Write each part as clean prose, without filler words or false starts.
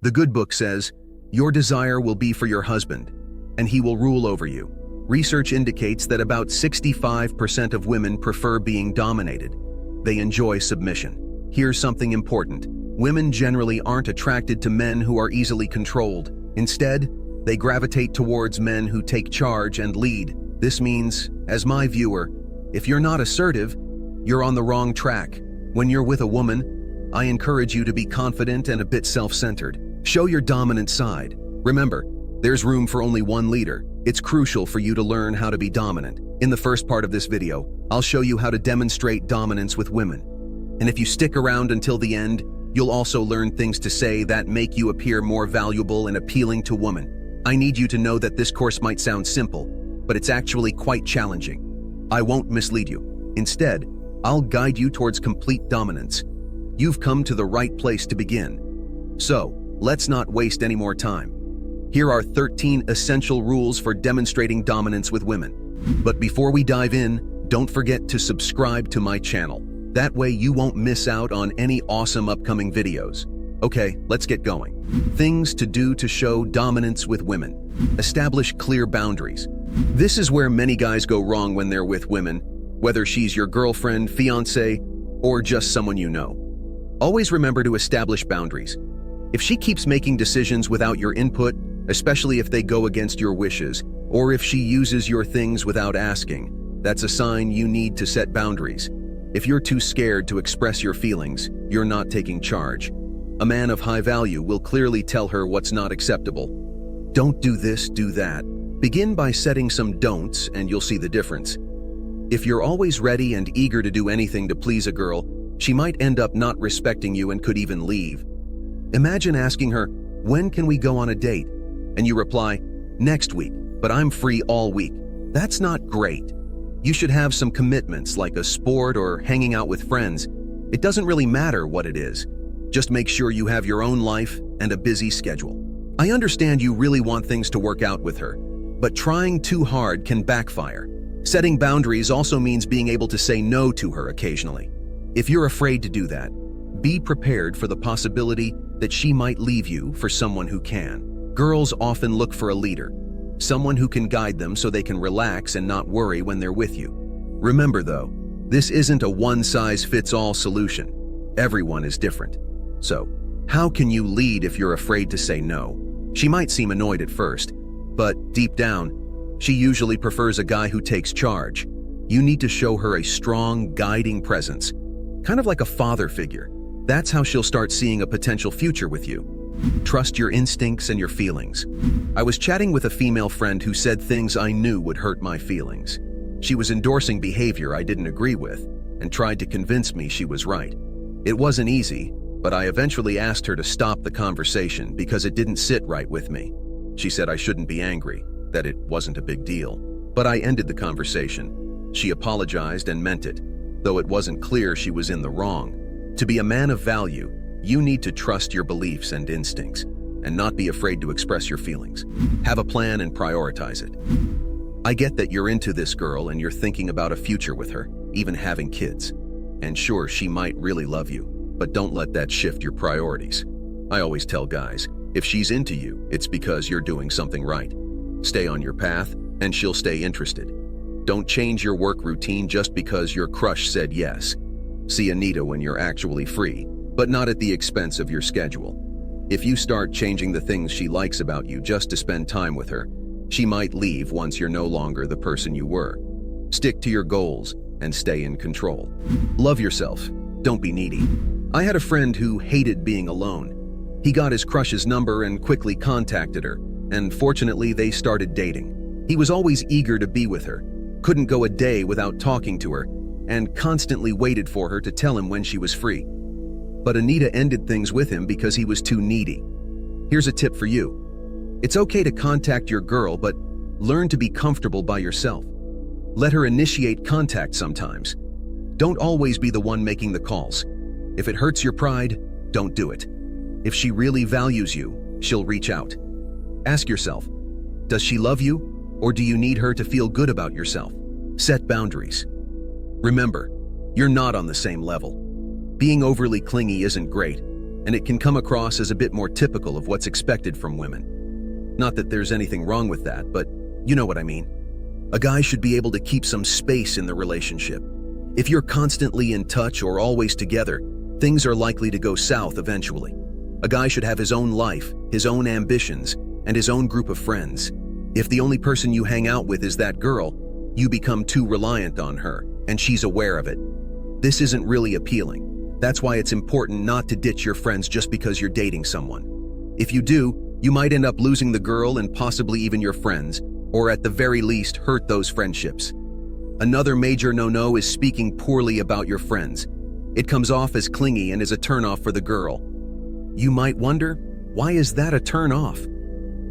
The good book says, your desire will be for your husband, and he will rule over you. Research indicates that about 65% of women prefer being dominated. They enjoy submission. Here's something important. Women generally aren't attracted to men who are easily controlled. Instead, they gravitate towards men who take charge and lead. This means, as my viewer, if you're not assertive, you're on the wrong track. When you're with a woman, I encourage you to be confident and a bit self-centered. Show your dominant side. Remember, there's room for only one leader. It's crucial for you to learn how to be dominant. In the first part of this video, I'll show you how to demonstrate dominance with women. And if you stick around until the end, you'll also learn things to say that make you appear more valuable and appealing to women. I need you to know that this course might sound simple, but it's actually quite challenging. I won't mislead you. Instead, I'll guide you towards complete dominance. You've come to the right place to begin. So, let's not waste any more time. Here are 13 essential rules for demonstrating dominance with women. But before we dive in, don't forget to subscribe to my channel. That way you won't miss out on any awesome upcoming videos. Okay, let's get going. Things to do to show dominance with women. Establish clear boundaries. This is where many guys go wrong when they're with women, whether she's your girlfriend, fiance, or just someone you know. Always remember to establish boundaries. If she keeps making decisions without your input, especially if they go against your wishes, or if she uses your things without asking, that's a sign you need to set boundaries. If you're too scared to express your feelings, you're not taking charge. A man of high value will clearly tell her what's not acceptable. Don't do this, do that. Begin by setting some don'ts and you'll see the difference. If you're always ready and eager to do anything to please a girl, she might end up not respecting you and could even leave. Imagine asking her, when can we go on a date? And you reply, next week, but I'm free all week. That's not great. You should have some commitments like a sport or hanging out with friends. It doesn't really matter what it is. Just make sure you have your own life and a busy schedule. I understand you really want things to work out with her, but trying too hard can backfire. Setting boundaries also means being able to say no to her occasionally. If you're afraid to do that, be prepared for the possibility that she might leave you for someone who can. Girls often look for a leader, someone who can guide them so they can relax and not worry when they're with you. Remember though, this isn't a one-size-fits-all solution. Everyone is different. So, how can you lead if you're afraid to say no? She might seem annoyed at first, but deep down, she usually prefers a guy who takes charge. You need to show her a strong, guiding presence, kind of like a father figure. That's how she'll start seeing a potential future with you. Trust your instincts and your feelings. I was chatting with a female friend who said things I knew would hurt my feelings. She was endorsing behavior I didn't agree with and tried to convince me she was right. It wasn't easy, but I eventually asked her to stop the conversation because it didn't sit right with me. She said I shouldn't be angry, that it wasn't a big deal. But I ended the conversation. She apologized and meant it, though it wasn't clear she was in the wrong. To be a man of value, you need to trust your beliefs and instincts, and not be afraid to express your feelings. Have a plan and prioritize it. I get that you're into this girl and you're thinking about a future with her, even having kids. And sure, she might really love you, but don't let that shift your priorities. I always tell guys, if she's into you, it's because you're doing something right. Stay on your path, and she'll stay interested. Don't change your work routine just because your crush said yes. See Anita when you're actually free, but not at the expense of your schedule. If you start changing the things she likes about you just to spend time with her, she might leave once you're no longer the person you were. Stick to your goals and stay in control. Love yourself. Don't be needy. I had a friend who hated being alone. He got his crush's number and quickly contacted her, and fortunately they started dating. He was always eager to be with her, couldn't go a day without talking to her, and constantly waited for her to tell him when she was free. But Anita ended things with him because he was too needy. Here's a tip for you. It's okay to contact your girl, but learn to be comfortable by yourself. Let her initiate contact sometimes. Don't always be the one making the calls. If it hurts your pride, don't do it. If she really values you, she'll reach out. Ask yourself, does she love you, or do you need her to feel good about yourself? Set boundaries. Remember, you're not on the same level. Being overly clingy isn't great. and it can come across as a bit more typical of what's expected from women. Not that there's anything wrong with that, but you know what I mean. A guy should be able to keep some space in the relationship. If you're constantly in touch or always together, things are likely to go south eventually. A guy should have his own life, his own ambitions, and his own group of friends. If the only person you hang out with is that girl, you become too reliant on her, and she's aware of it. This isn't really appealing. That's why it's important not to ditch your friends just because you're dating someone. If you do, you might end up losing the girl and possibly even your friends, or at the very least hurt those friendships. Another major no-no is speaking poorly about your friends. It comes off as clingy and is a turn-off for the girl. You might wonder, why is that a turn-off?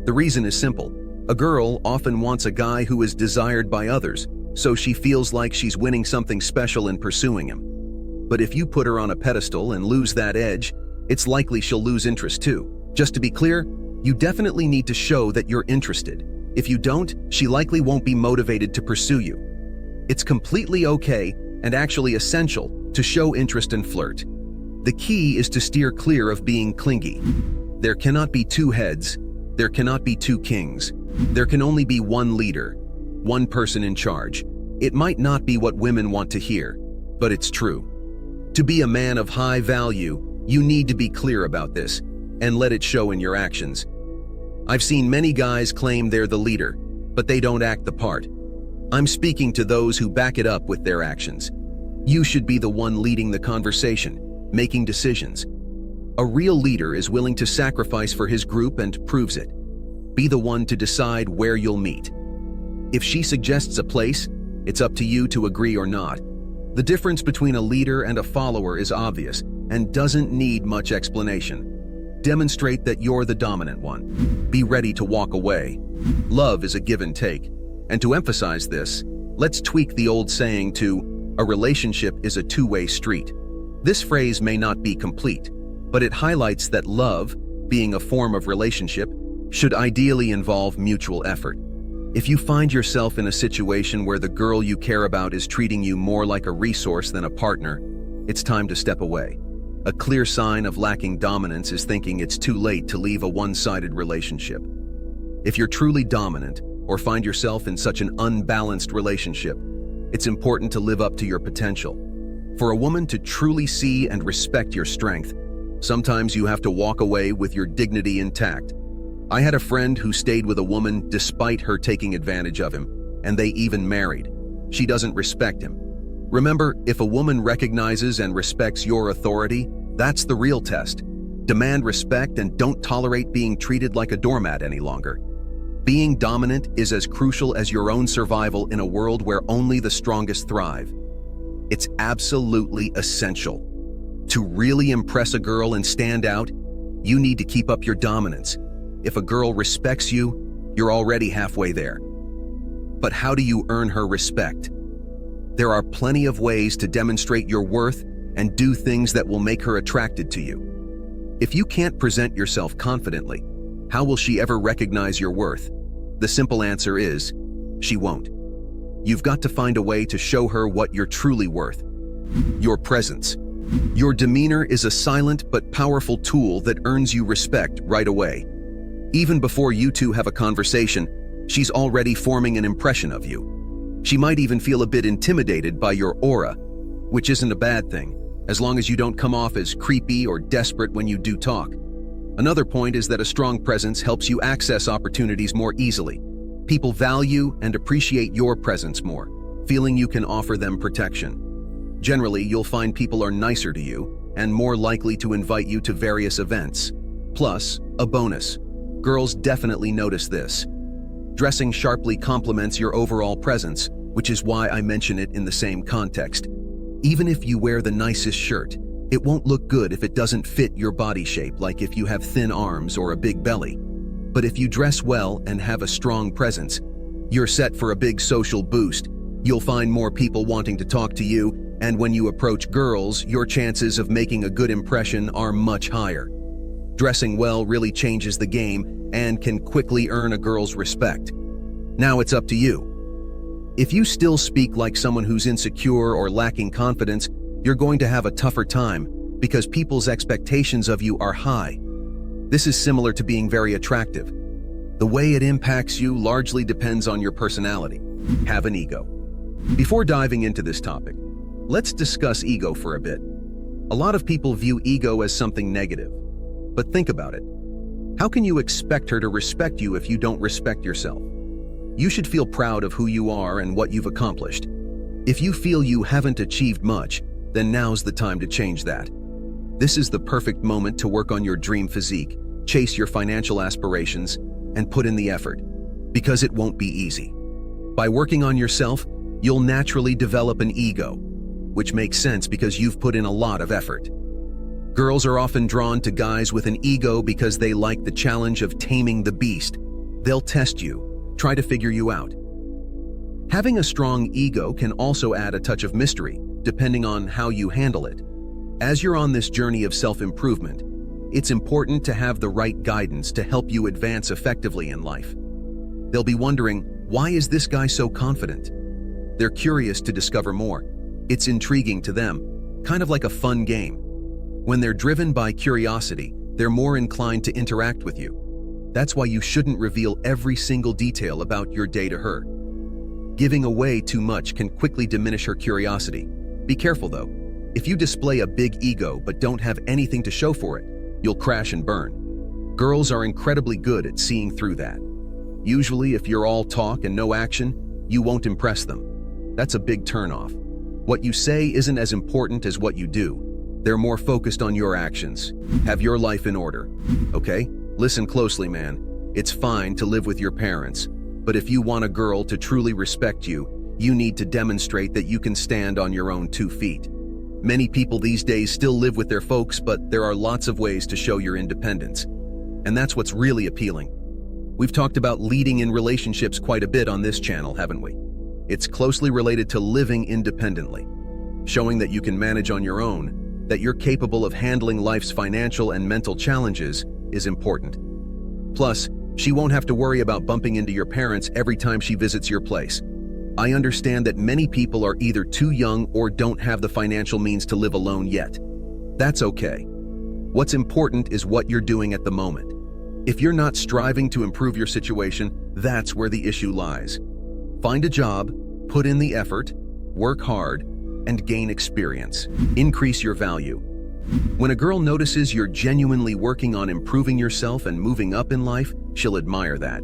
The reason is simple. A girl often wants a guy who is desired by others, so she feels like she's winning something special in pursuing him. But if you put her on a pedestal and lose that edge, it's likely she'll lose interest too. Just to be clear, you definitely need to show that you're interested. If you don't, she likely won't be motivated to pursue you. It's completely okay and actually essential to show interest and flirt. The key is to steer clear of being clingy. There cannot be two heads. There cannot be two kings. There can only be one leader, one person in charge. It might not be what women want to hear, but it's true. To be a man of high value, you need to be clear about this and let it show in your actions. I've seen many guys claim they're the leader, but they don't act the part. I'm speaking to those who back it up with their actions. You should be the one leading the conversation, making decisions. A real leader is willing to sacrifice for his group and proves it. Be the one to decide where you'll meet. If she suggests a place, it's up to you to agree or not. The difference between a leader and a follower is obvious and doesn't need much explanation. Demonstrate that you're the dominant one. Be ready to walk away. Love is a give and take. And to emphasize this, let's tweak the old saying to, a relationship is a two-way street. This phrase may not be complete, but it highlights that love, being a form of relationship, should ideally involve mutual effort. If you find yourself in a situation where the girl you care about is treating you more like a resource than a partner, it's time to step away. A clear sign of lacking dominance is thinking it's too late to leave a one-sided relationship. If you're truly dominant or find yourself in such an unbalanced relationship, it's important to live up to your potential. For a woman to truly see and respect your strength, sometimes you have to walk away with your dignity intact. I had a friend who stayed with a woman despite her taking advantage of him, and they even married. She doesn't respect him. Remember, if a woman recognizes and respects your authority, that's the real test. Demand respect and don't tolerate being treated like a doormat any longer. Being dominant is as crucial as your own survival in a world where only the strongest thrive. It's absolutely essential. To really impress a girl and stand out, you need to keep up your dominance. If a girl respects you, you're already halfway there. But how do you earn her respect? There are plenty of ways to demonstrate your worth and do things that will make her attracted to you. If you can't present yourself confidently, how will she ever recognize your worth? The simple answer is, she won't. You've got to find a way to show her what you're truly worth. Your presence. Your demeanor is a silent but powerful tool that earns you respect right away. Even before you two have a conversation, she's already forming an impression of you. She might even feel a bit intimidated by your aura, which isn't a bad thing, as long as you don't come off as creepy or desperate when you do talk. Another point is that a strong presence helps you access opportunities more easily. People value and appreciate your presence more, feeling you can offer them protection. Generally, you'll find people are nicer to you and more likely to invite you to various events. Plus, a bonus. Girls definitely notice this. Dressing sharply complements your overall presence, which is why I mention it in the same context. Even if you wear the nicest shirt, it won't look good if it doesn't fit your body shape, like if you have thin arms or a big belly. But if you dress well and have a strong presence, you're set for a big social boost. You'll find more people wanting to talk to you, and when you approach girls, your chances of making a good impression are much higher. Dressing well really changes the game and can quickly earn a girl's respect. Now it's up to you. If you still speak like someone who's insecure or lacking confidence, you're going to have a tougher time, because people's expectations of you are high. This is similar to being very attractive. The way it impacts you largely depends on your personality. Have an ego. Before diving into this topic, let's discuss ego for a bit. A lot of people view ego as something negative. But think about it. How can you expect her to respect you if you don't respect yourself? You should feel proud of who you are and what you've accomplished. If you feel you haven't achieved much, then now's the time to change that. This is the perfect moment to work on your dream physique, chase your financial aspirations, and put in the effort, because it won't be easy. By working on yourself, you'll naturally develop an ego, which makes sense because you've put in a lot of effort. Girls are often drawn to guys with an ego because they like the challenge of taming the beast. They'll test you, try to figure you out. Having a strong ego can also add a touch of mystery, depending on how you handle it. As you're on this journey of self-improvement, it's important to have the right guidance to help you advance effectively in life. They'll be wondering, why is this guy so confident? They're curious to discover more. It's intriguing to them, kind of like a fun game. When they're driven by curiosity, they're more inclined to interact with you. That's why you shouldn't reveal every single detail about your day to her. Giving away too much can quickly diminish her curiosity. Be careful though. If you display a big ego but don't have anything to show for it, you'll crash and burn. Girls are incredibly good at seeing through that. Usually, if you're all talk and no action, you won't impress them. That's a big turnoff. What you say isn't as important as what you do. They're more focused on your actions. Have your life in order. Okay? Listen closely, man. It's fine to live with your parents, but if you want a girl to truly respect you, you need to demonstrate that you can stand on your own 2 feet. Many people these days still live with their folks, but there are lots of ways to show your independence. And that's what's really appealing. We've talked about leading in relationships quite a bit on this channel, haven't we? It's closely related to living independently. Showing that you can manage on your own, that you're capable of handling life's financial and mental challenges is important. Plus, she won't have to worry about bumping into your parents every time she visits your place. I understand that many people are either too young or don't have the financial means to live alone yet. That's okay. What's important is what you're doing at the moment. If you're not striving to improve your situation, that's where the issue lies. Find a job, put in the effort, work hard, and gain experience. Increase your value. When a girl notices you're genuinely working on improving yourself and moving up in life, she'll admire that.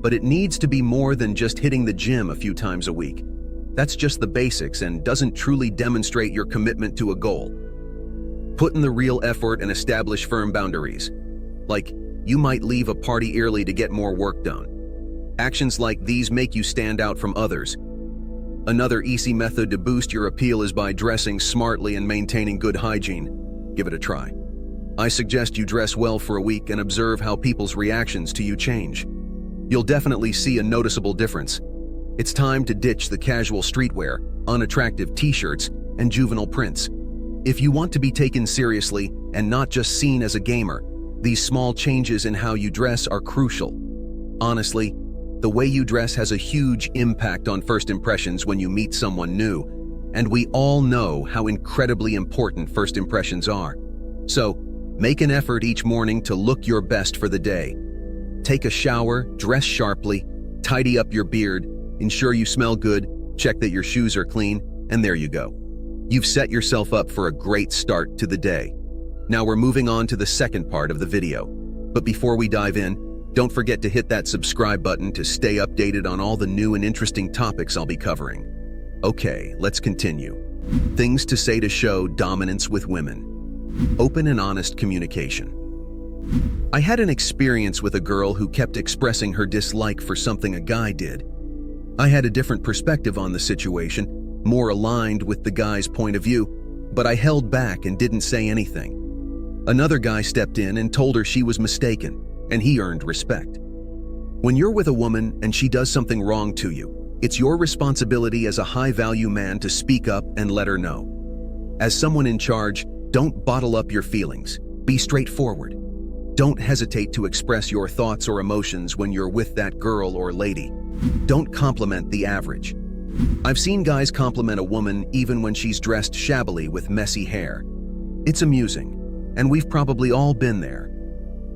But it needs to be more than just hitting the gym a few times a week. That's just the basics and doesn't truly demonstrate your commitment to a goal. Put in the real effort and establish firm boundaries. Like, you might leave a party early to get more work done. Actions like these make you stand out from others. Another easy method to boost your appeal is by dressing smartly and maintaining good hygiene. Give it a try. I suggest you dress well for a week and observe how people's reactions to you change. You'll definitely see a noticeable difference. It's time to ditch the casual streetwear, unattractive t-shirts, and juvenile prints. If you want to be taken seriously and not just seen as a gamer, these small changes in how you dress are crucial. Honestly, the way you dress has a huge impact on first impressions when you meet someone new, and we all know how incredibly important first impressions are. So, make an effort each morning to look your best for the day. Take a shower, dress sharply, tidy up your beard, ensure you smell good, check that your shoes are clean, and there you go. You've set yourself up for a great start to the day. Now we're moving on to the second part of the video. But before we dive in, don't forget to hit that subscribe button to stay updated on all the new and interesting topics I'll be covering. Okay, let's continue. Things to say to show dominance with women. Open and honest communication. I had an experience with a girl who kept expressing her dislike for something a guy did. I had a different perspective on the situation, more aligned with the guy's point of view, but I held back and didn't say anything. Another guy stepped in and told her she was mistaken, and he earned respect. When you're with a woman and she does something wrong to you, it's your responsibility as a high-value man to speak up and let her know. As someone in charge, don't bottle up your feelings. Be straightforward. Don't hesitate to express your thoughts or emotions when you're with that girl or lady. Don't compliment the average. I've seen guys compliment a woman even when she's dressed shabbily with messy hair. It's amusing, and we've probably all been there.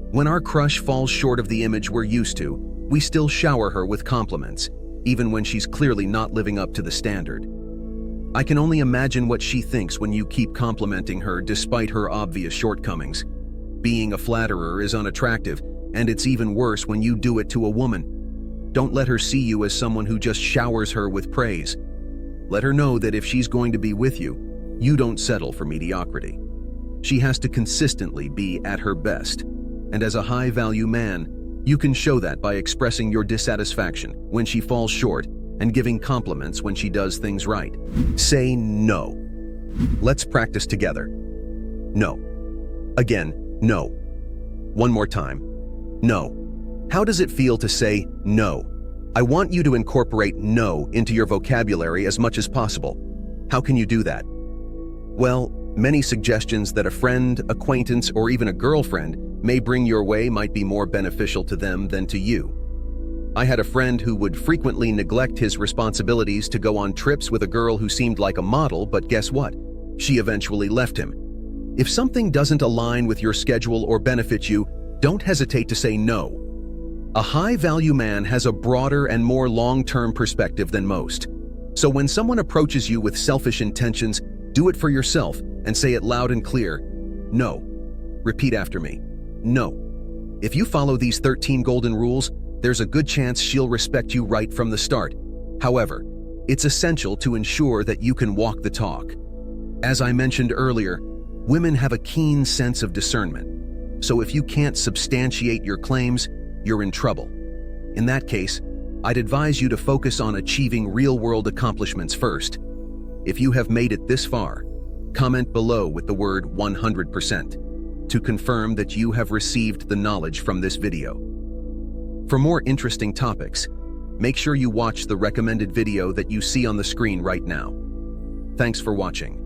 When our crush falls short of the image we're used to, we still shower her with compliments, even when she's clearly not living up to the standard. I can only imagine what she thinks when you keep complimenting her despite her obvious shortcomings. Being a flatterer is unattractive, and it's even worse when you do it to a woman. Don't let her see you as someone who just showers her with praise. Let her know that if she's going to be with you, you don't settle for mediocrity. She has to consistently be at her best. And as a high-value man, you can show that by expressing your dissatisfaction when she falls short and giving compliments when she does things right. Say no. Let's practice together. No. Again, no. One more time. No. How does it feel to say no? I want you to incorporate no into your vocabulary as much as possible. How can you do that? Well, many suggestions that a friend, acquaintance, or even a girlfriend may bring your way might be more beneficial to them than to you. I had a friend who would frequently neglect his responsibilities to go on trips with a girl who seemed like a model, but guess what? She eventually left him. If something doesn't align with your schedule or benefit you, don't hesitate to say no. A high-value man has a broader and more long-term perspective than most. So when someone approaches you with selfish intentions, do it for yourself and say it loud and clear. No. Repeat after me. No. If you follow these 13 golden rules, there's a good chance she'll respect you right from the start. However, it's essential to ensure that you can walk the talk. As I mentioned earlier, women have a keen sense of discernment. So if you can't substantiate your claims, you're in trouble. In that case, I'd advise you to focus on achieving real-world accomplishments first. If you have made it this far, comment below with the word 100% to confirm that you have received the knowledge from this video. For more interesting topics, make sure you watch the recommended video that you see on the screen right now. Thanks for watching.